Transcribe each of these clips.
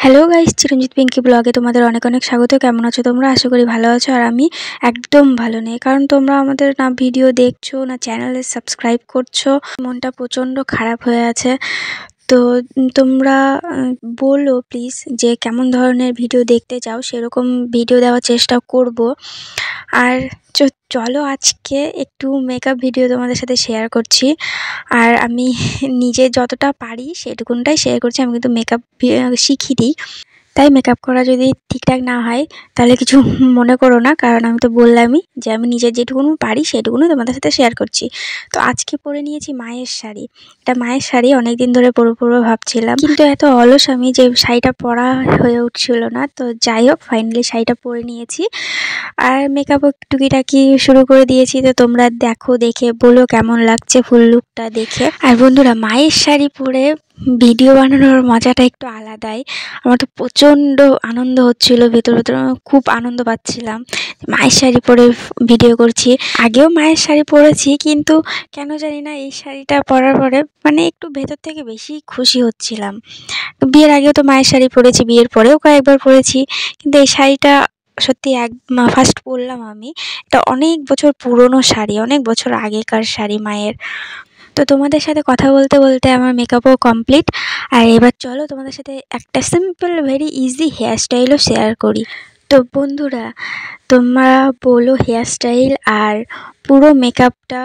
Hello guys, চিরঞ্জিত পিঙ্কি ব্লগে তোমাদের অনেক অনেক স্বাগত। কেমন আছো তোমরা? আশা করি ভালো আছো। আর আমি একদম ভালো নেই, কারণ তোমরা আমাদের না ভিডিও দেখছো না চ্যানেলে সাবস্ক্রাইব করছো। মনটা প্রচণ্ড খারাপ হয়ে আছে। তো তোমরা বলো প্লিজ যে কেমন ধরনের ভিডিও দেখতে চাও, সেরকম ভিডিও দেওয়ার চেষ্টা করব। আর চলো আজকে একটু মেকআপ ভিডিও তোমাদের সাথে শেয়ার করছি। আর আমি নিজে যতটা পারি সেটুকুনটাই শেয়ার করছি। আমি কিন্তু মেকআপ শিখিনি, তাই মেকআপ করা যদি ঠিকঠাক না হয় তাহলে কিছু মনে করো না, কারণ আমি তো বললামই যে আমি নিজের যেটুকুন পারি সেটুকুনই তোমাদের সাথে শেয়ার করছি। তো আজকে পরে নিয়েছি মায়ের শাড়ি। এটা মায়ের শাড়ি, অনেক দিন ধরে পরবো ভাবছিলাম, কিন্তু এত অলস আমি যে শাড়িটা পরা হয়ে উঠছিল না। তো যাই হোক, ফাইনালি শাড়িটা পরে নিয়েছি আর মেকআপও টুকিটাকি শুরু করে দিয়েছি। তো তোমরা দেখো, দেখে বলো কেমন লাগছে ফুল লুকটা দেখে। আর বন্ধুরা, মায়ের শাড়ি পরে ভিডিও বানানোর মজাটা একটু আলাদাই। আমার তো প্রচণ্ড আনন্দ হচ্ছিল, ভেতর ভেতর খুব আনন্দ পাচ্ছিলাম। মায়ের শাড়ি পরে ভিডিও করছি। আগেও মায়ের শাড়ি পরেছি, কিন্তু কেন জানি না এই শাড়িটা পরার পরে মানে একটু ভেতর থেকে বেশি খুশি হচ্ছিলাম। বিয়ের আগেও তো মায়ের শাড়ি পরেছি, বিয়ের পরেও কয়েকবার পরেছি, কিন্তু এই শাড়িটা সত্যি ফার্স্ট পরলাম আমি। এটা অনেক বছর পুরনো শাড়ি, অনেক বছর আগেকার শাড়ি মায়ের। তো তোমাদের সাথে কথা বলতে বলতে আমার মেকআপও কমপ্লিট। আর এবার চলো তোমাদের সাথে একটা সিম্পল ভেরি ইজি হেয়ার স্টাইলও শেয়ার করি। তো বন্ধুরা, তোমরা বলো হেয়ার স্টাইল আর পুরো মেকআপটা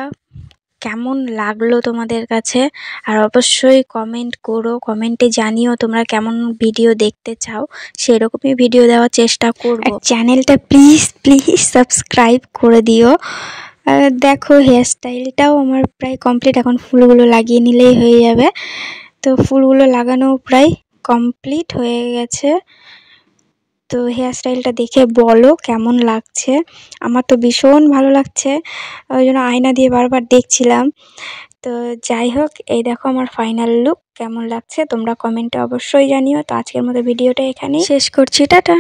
কেমন লাগলো তোমাদের কাছে। আর অবশ্যই কমেন্ট করো, কমেন্টে জানিও তোমরা কেমন ভিডিও দেখতে চাও, সেরকমই ভিডিও দেওয়ার চেষ্টা করব। চ্যানেলটা প্লিজ প্লিজ সাবস্ক্রাইব করে দিও। দেখো হেয়ার স্টাইলটাও আমার প্রায় কমপ্লিট, এখন ফুলগুলো লাগিয়ে নিলেই হয়ে যাবে। তো ফুলগুলো লাগানো প্রায় কমপ্লিট হয়ে গেছে। তো হেয়ার স্টাইলটা দেখে বলো কেমন লাগছে। আমার তো ভীষণ ভালো লাগছে, ওই জন্য আয়না দিয়ে বারবার দেখছিলাম। তো যাই হোক, এই দেখো আমার ফাইনাল লুক কেমন লাগছে, তোমরা কমেন্টে অবশ্যই জানিও। তো আজকের মতো ভিডিওটা এখানেই শেষ করছি, টাটা।